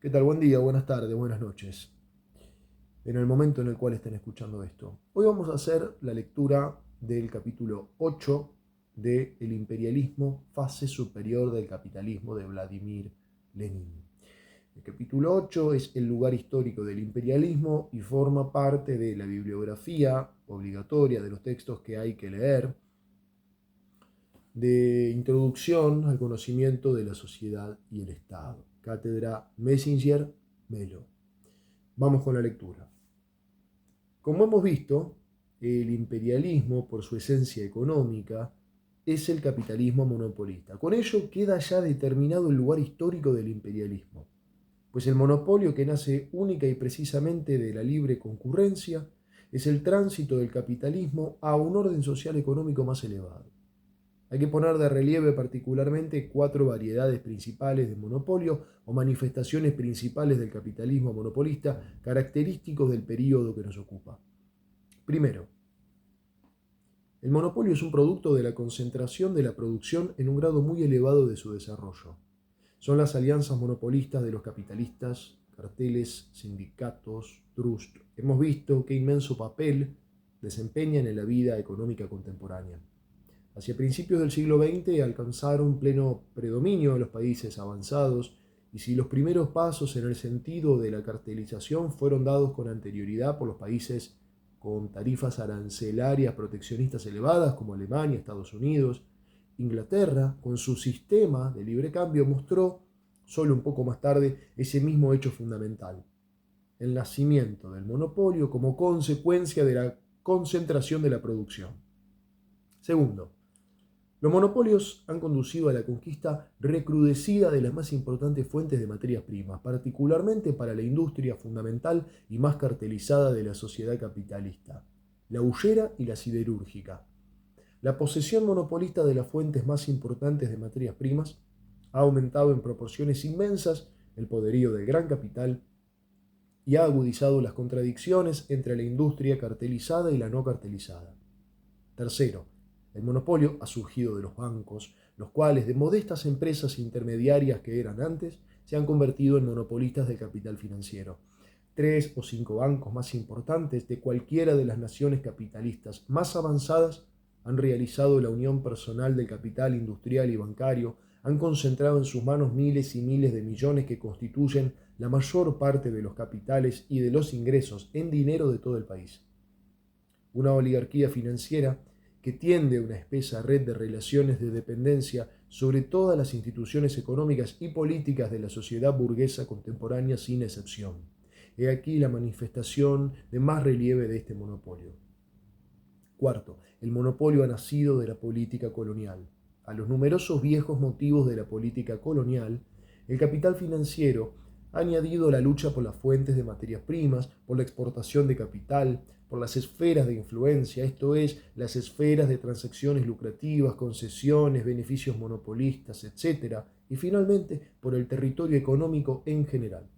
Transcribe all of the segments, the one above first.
¿Qué tal? Buen día, buenas tardes, buenas noches. En el momento en el cual estén escuchando esto. Hoy vamos a hacer la lectura del capítulo 8 de El imperialismo, fase superior del capitalismo de Vladimir Lenin. El capítulo 8 es el lugar histórico del imperialismo y forma parte de la bibliografía obligatoria de los textos que hay que leer de introducción al conocimiento de la sociedad y el Estado. Cátedra Messenger Melo. Vamos con la lectura. Como hemos visto, el imperialismo, por su esencia económica, es el capitalismo monopolista. Con ello queda ya determinado el lugar histórico del imperialismo, pues el monopolio, que nace única y precisamente de la libre concurrencia, es el tránsito del capitalismo a un orden social económico más elevado. Hay que poner de relieve particularmente cuatro variedades principales de monopolio o manifestaciones principales del capitalismo monopolista característicos del período que nos ocupa. Primero, el monopolio es un producto de la concentración de la producción en un grado muy elevado de su desarrollo. Son las alianzas monopolistas de los capitalistas, carteles, sindicatos, trust. Hemos visto qué inmenso papel desempeñan en la vida económica contemporánea. Hacia principios del siglo XX alcanzaron pleno predominio en los países avanzados, y si los primeros pasos en el sentido de la cartelización fueron dados con anterioridad por los países con tarifas arancelarias proteccionistas elevadas como Alemania, Estados Unidos, Inglaterra, con su sistema de libre cambio, mostró solo un poco más tarde ese mismo hecho fundamental: el nacimiento del monopolio como consecuencia de la concentración de la producción. Segundo, los monopolios han conducido a la conquista recrudecida de las más importantes fuentes de materias primas, particularmente para la industria fundamental y más cartelizada de la sociedad capitalista, la hullera y la siderúrgica. La posesión monopolista de las fuentes más importantes de materias primas ha aumentado en proporciones inmensas el poderío del gran capital y ha agudizado las contradicciones entre la industria cartelizada y la no cartelizada. Tercero, el monopolio ha surgido de los bancos, los cuales, de modestas empresas intermediarias que eran antes, se han convertido en monopolistas del capital financiero. 3 o 5 bancos más importantes de cualquiera de las naciones capitalistas más avanzadas han realizado la unión personal del capital industrial y bancario, han concentrado en sus manos miles y miles de millones que constituyen la mayor parte de los capitales y de los ingresos en dinero de todo el país. Una oligarquía financiera que tiende a una espesa red de relaciones de dependencia sobre todas las instituciones económicas y políticas de la sociedad burguesa contemporánea sin excepción. He aquí la manifestación de más relieve de este monopolio. Cuarto, el monopolio ha nacido de la política colonial. A los numerosos viejos motivos de la política colonial, el capital financiero ha añadido la lucha por las fuentes de materias primas, por la exportación de capital, por las esferas de influencia, esto es, las esferas de transacciones lucrativas, concesiones, beneficios monopolistas, etc., y finalmente por el territorio económico en general.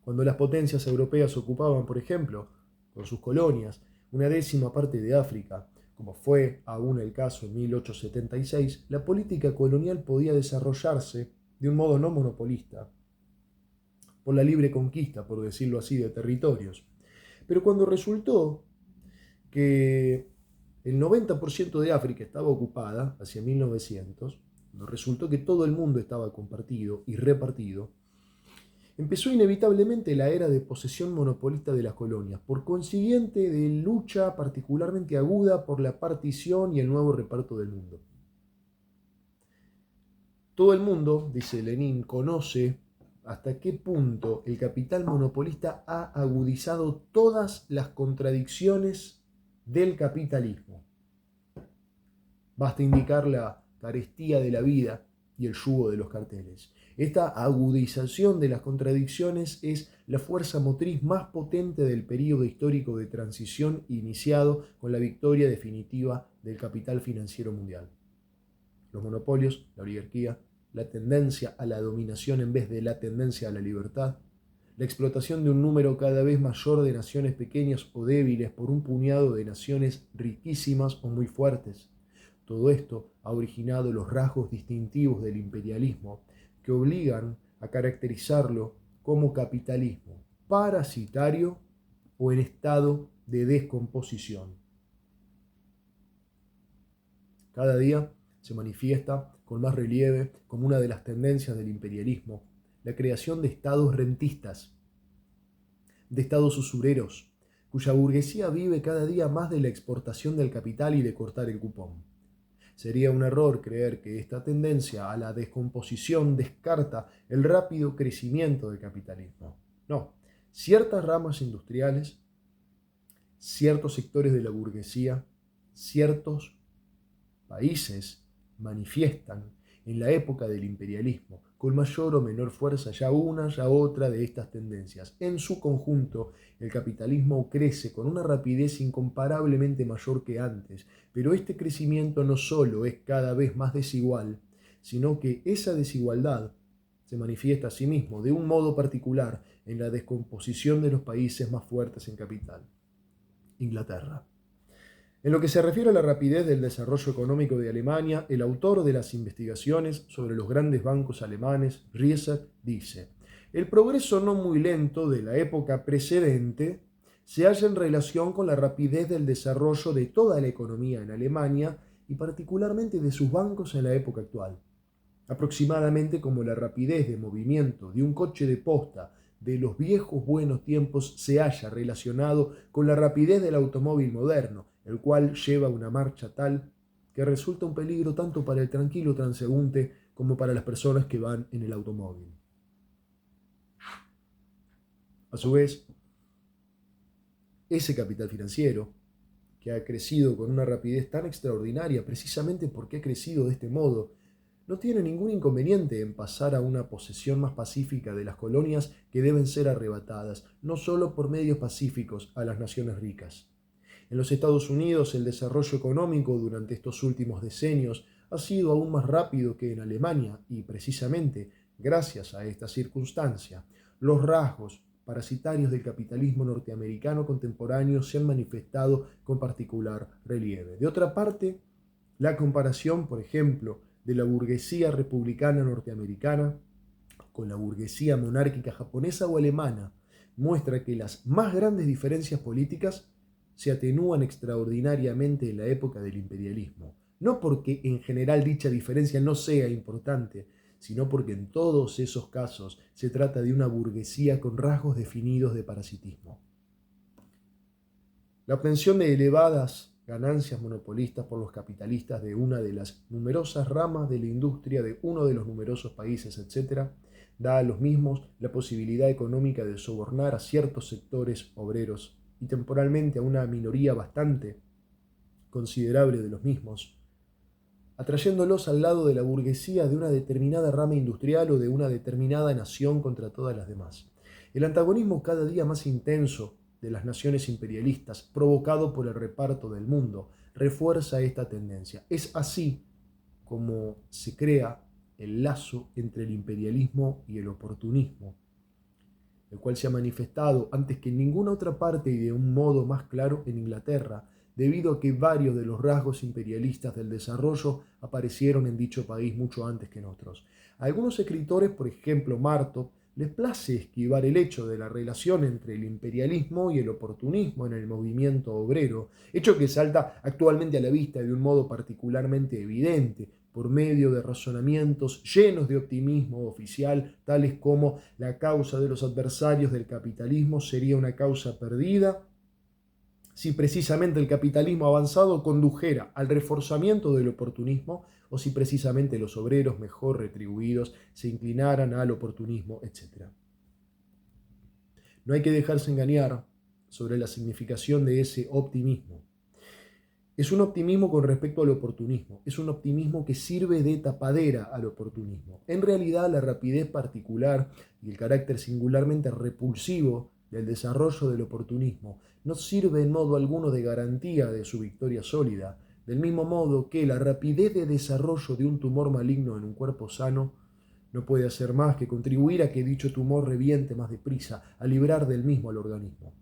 Cuando las potencias europeas ocupaban, por ejemplo, con sus colonias, una décima parte de África, como fue aún el caso en 1876, la política colonial podía desarrollarse de un modo no monopolista, por la libre conquista, por decirlo así, de territorios. Pero cuando resultó que el 90% de África estaba ocupada, hacia 1900, cuando resultó que todo el mundo estaba compartido y repartido, empezó inevitablemente la era de posesión monopolista de las colonias, por consiguiente de lucha particularmente aguda por la partición y el nuevo reparto del mundo. Todo el mundo, dice Lenin, conoce hasta qué punto el capital monopolista ha agudizado todas las contradicciones del capitalismo. Basta indicar la carestía de la vida y el yugo de los carteles. Esta agudización de las contradicciones es la fuerza motriz más potente del período histórico de transición iniciado con la victoria definitiva del capital financiero mundial. Los monopolios, la oligarquía, la tendencia a la dominación en vez de la tendencia a la libertad, la explotación de un número cada vez mayor de naciones pequeñas o débiles por un puñado de naciones riquísimas o muy fuertes. Todo esto ha originado los rasgos distintivos del imperialismo que obligan a caracterizarlo como capitalismo parasitario o en estado de descomposición. Cada día se manifiesta con más relieve como una de las tendencias del imperialismo la creación de estados rentistas, de estados usureros, cuya burguesía vive cada día más de la exportación del capital y de cortar el cupón. Sería un error creer que esta tendencia a la descomposición descarta el rápido crecimiento del capitalismo. No, ciertas ramas industriales, ciertos sectores de la burguesía, ciertos países manifiestan en la época del imperialismo, con mayor o menor fuerza, ya una, ya otra de estas tendencias. En su conjunto, el capitalismo crece con una rapidez incomparablemente mayor que antes, pero este crecimiento no solo es cada vez más desigual, sino que esa desigualdad se manifiesta a sí mismo de un modo particular en la descomposición de los países más fuertes en capital. Inglaterra. En lo que se refiere a la rapidez del desarrollo económico de Alemania, el autor de las investigaciones sobre los grandes bancos alemanes, Rieser, dice: el progreso no muy lento de la época precedente se halla en relación con la rapidez del desarrollo de toda la economía en Alemania y particularmente de sus bancos en la época actual. Aproximadamente como la rapidez de movimiento de un coche de posta de los viejos buenos tiempos se halla relacionado con la rapidez del automóvil moderno, el cual lleva una marcha tal que resulta un peligro tanto para el tranquilo transeúnte como para las personas que van en el automóvil. A su vez, ese capital financiero, que ha crecido con una rapidez tan extraordinaria precisamente porque ha crecido de este modo, no tiene ningún inconveniente en pasar a una posesión más pacífica de las colonias que deben ser arrebatadas, no solo por medios pacíficos, a las naciones ricas. En los Estados Unidos, el desarrollo económico durante estos últimos decenios ha sido aún más rápido que en Alemania y, precisamente, gracias a esta circunstancia, los rasgos parasitarios del capitalismo norteamericano contemporáneo se han manifestado con particular relieve. De otra parte, la comparación, por ejemplo, de la burguesía republicana norteamericana con la burguesía monárquica japonesa o alemana muestra que las más grandes diferencias políticas se atenúan extraordinariamente en la época del imperialismo, no porque en general dicha diferencia no sea importante, sino porque en todos esos casos se trata de una burguesía con rasgos definidos de parasitismo. La obtención de elevadas ganancias monopolistas por los capitalistas de una de las numerosas ramas de la industria de uno de los numerosos países, etc., da a los mismos la posibilidad económica de sobornar a ciertos sectores obreros y temporalmente a una minoría bastante considerable de los mismos, atrayéndolos al lado de la burguesía de una determinada rama industrial o de una determinada nación contra todas las demás. El antagonismo cada día más intenso de las naciones imperialistas, provocado por el reparto del mundo, refuerza esta tendencia. Es así como se crea el lazo entre el imperialismo y el oportunismo, el cual se ha manifestado antes que en ninguna otra parte y de un modo más claro en Inglaterra, debido a que varios de los rasgos imperialistas del desarrollo aparecieron en dicho país mucho antes que en otros. A algunos escritores, por ejemplo Marto, les place esquivar el hecho de la relación entre el imperialismo y el oportunismo en el movimiento obrero, hecho que salta actualmente a la vista de un modo particularmente evidente, por medio de razonamientos llenos de optimismo oficial, tales como la causa de los adversarios del capitalismo sería una causa perdida si precisamente el capitalismo avanzado condujera al reforzamiento del oportunismo o si precisamente los obreros mejor retribuidos se inclinaran al oportunismo, etc. No hay que dejarse engañar sobre la significación de ese optimismo. Es un optimismo con respecto al oportunismo, es un optimismo que sirve de tapadera al oportunismo. En realidad, la rapidez particular y el carácter singularmente repulsivo del desarrollo del oportunismo no sirve en modo alguno de garantía de su victoria sólida, del mismo modo que la rapidez de desarrollo de un tumor maligno en un cuerpo sano no puede hacer más que contribuir a que dicho tumor reviente más deprisa, a librar del mismo al organismo.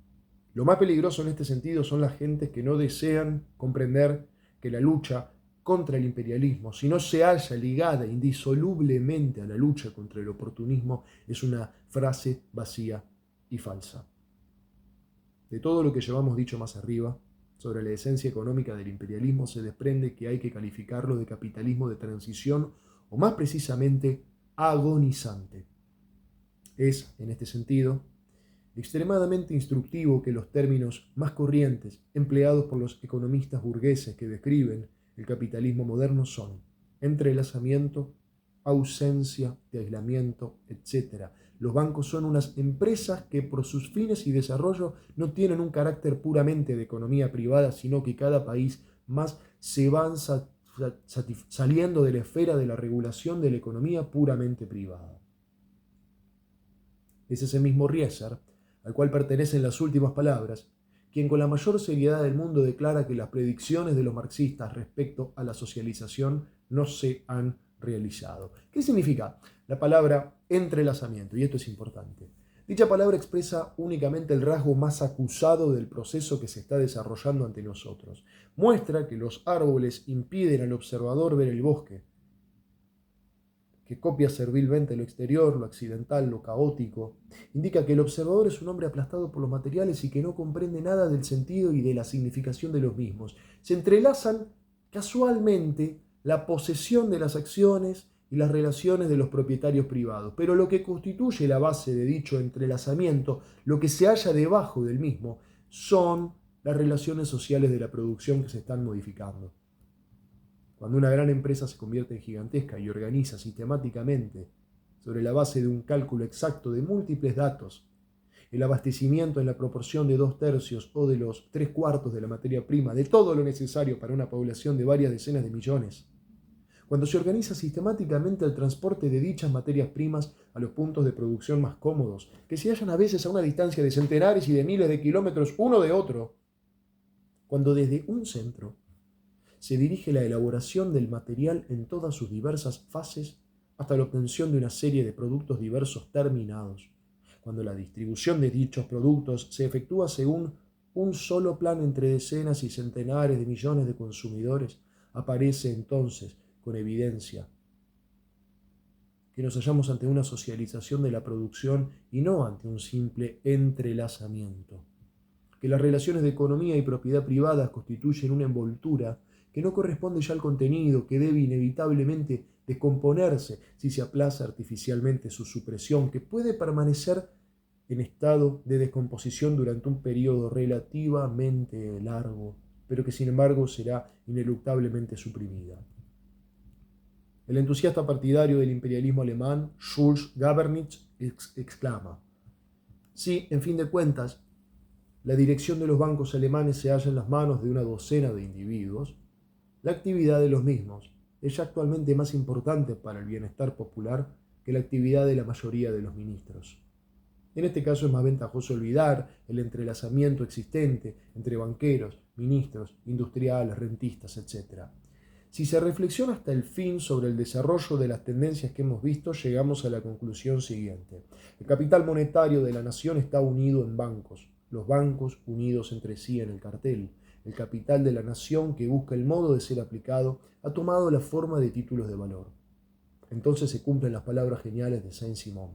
Lo más peligroso en este sentido son las gentes que no desean comprender que la lucha contra el imperialismo, si no se halla ligada indisolublemente a la lucha contra el oportunismo, es una frase vacía y falsa. De todo lo que llevamos dicho más arriba, sobre la esencia económica del imperialismo, se desprende que hay que calificarlo de capitalismo de transición, o más precisamente, agonizante. Es, en este sentido, extremadamente instructivo que los términos más corrientes empleados por los economistas burgueses que describen el capitalismo moderno son entrelazamiento, ausencia de aislamiento, etc. Los bancos son unas empresas que por sus fines y desarrollo no tienen un carácter puramente de economía privada, sino que cada país más se van saliendo de la esfera de la regulación de la economía puramente privada. Es ese mismo Rieser, al cual pertenecen las últimas palabras, quien con la mayor seriedad del mundo declara que las predicciones de los marxistas respecto a la socialización no se han realizado. ¿Qué significa la palabra entrelazamiento? Y esto es importante. Dicha palabra expresa únicamente el rasgo más acusado del proceso que se está desarrollando ante nosotros. Muestra que los árboles impiden al observador ver el bosque, que copia servilmente lo exterior, lo accidental, lo caótico. Indica que el observador es un hombre aplastado por los materiales y que no comprende nada del sentido y de la significación de los mismos. Se entrelazan casualmente la posesión de las acciones y las relaciones de los propietarios privados, pero lo que constituye la base de dicho entrelazamiento, lo que se halla debajo del mismo, son las relaciones sociales de la producción que se están modificando. Cuando una gran empresa se convierte en gigantesca y organiza sistemáticamente, sobre la base de un cálculo exacto de múltiples datos, el abastecimiento en la proporción de 2/3 o de los 3/4 de la materia prima, de todo lo necesario para una población de varias decenas de millones, cuando se organiza sistemáticamente el transporte de dichas materias primas a los puntos de producción más cómodos, que se hallan a veces a una distancia de centenares y de miles de kilómetros uno de otro, cuando desde un centro se dirige la elaboración del material en todas sus diversas fases hasta la obtención de una serie de productos diversos terminados, cuando la distribución de dichos productos se efectúa según un solo plan entre decenas y centenares de millones de consumidores, aparece entonces con evidencia que nos hallamos ante una socialización de la producción y no ante un simple entrelazamiento, que las relaciones de economía y propiedad privada constituyen una envoltura que no corresponde ya al contenido, que debe inevitablemente descomponerse si se aplaza artificialmente su supresión, que puede permanecer en estado de descomposición durante un periodo relativamente largo, pero que sin embargo será ineluctablemente suprimida. El entusiasta partidario del imperialismo alemán, Schulz Gabernitz, exclama: sí, en fin de cuentas, la dirección de los bancos alemanes se halla en las manos de una docena de individuos, la actividad de los mismos es ya actualmente más importante para el bienestar popular que la actividad de la mayoría de los ministros. En este caso es más ventajoso olvidar el entrelazamiento existente entre banqueros, ministros, industriales, rentistas, etc. Si se reflexiona hasta el fin sobre el desarrollo de las tendencias que hemos visto, llegamos a la conclusión siguiente. El capital monetario de la nación está unido en bancos, los bancos unidos entre sí en el cartel. El capital de la nación, que busca el modo de ser aplicado, ha tomado la forma de títulos de valor. Entonces se cumplen las palabras geniales de Saint-Simon.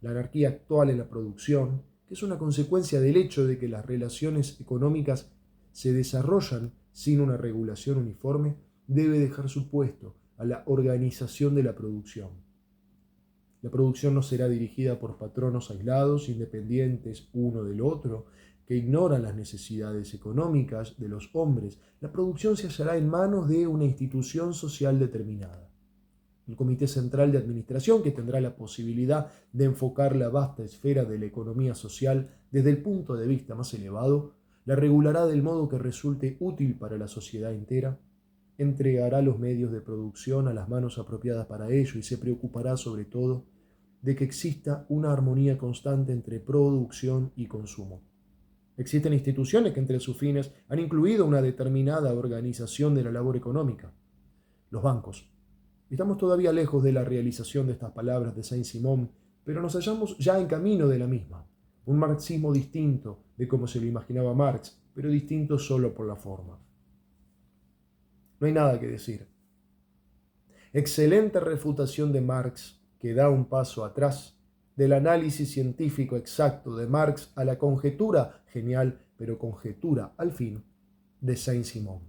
La anarquía actual en la producción, que es una consecuencia del hecho de que las relaciones económicas se desarrollan sin una regulación uniforme, debe dejar su puesto a la organización de la producción. La producción no será dirigida por patronos aislados, independientes uno del otro, que ignoran las necesidades económicas de los hombres. La producción se hallará en manos de una institución social determinada. El Comité Central de Administración, que tendrá la posibilidad de enfocar la vasta esfera de la economía social desde el punto de vista más elevado, la regulará del modo que resulte útil para la sociedad entera, entregará los medios de producción a las manos apropiadas para ello y se preocupará sobre todo de que exista una armonía constante entre producción y consumo. Existen instituciones que entre sus fines han incluido una determinada organización de la labor económica. Los bancos. Estamos todavía lejos de la realización de estas palabras de Saint-Simon, pero nos hallamos ya en camino de la misma. Un marxismo distinto de como se lo imaginaba Marx, pero distinto solo por la forma. No hay nada que decir. Excelente refutación de Marx que da un paso atrás del análisis científico exacto de Marx a la conjetura, genial, pero conjetura al fin, de Saint-Simon.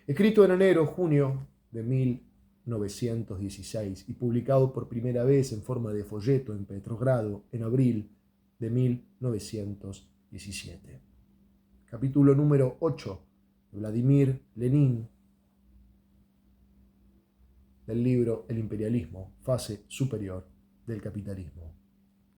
Escrito en enero-junio de 1916 y publicado por primera vez en forma de folleto en Petrogrado en abril de 1917. Capítulo número 8 de Vladimir Lenin, del libro El imperialismo, fase superior del capitalismo.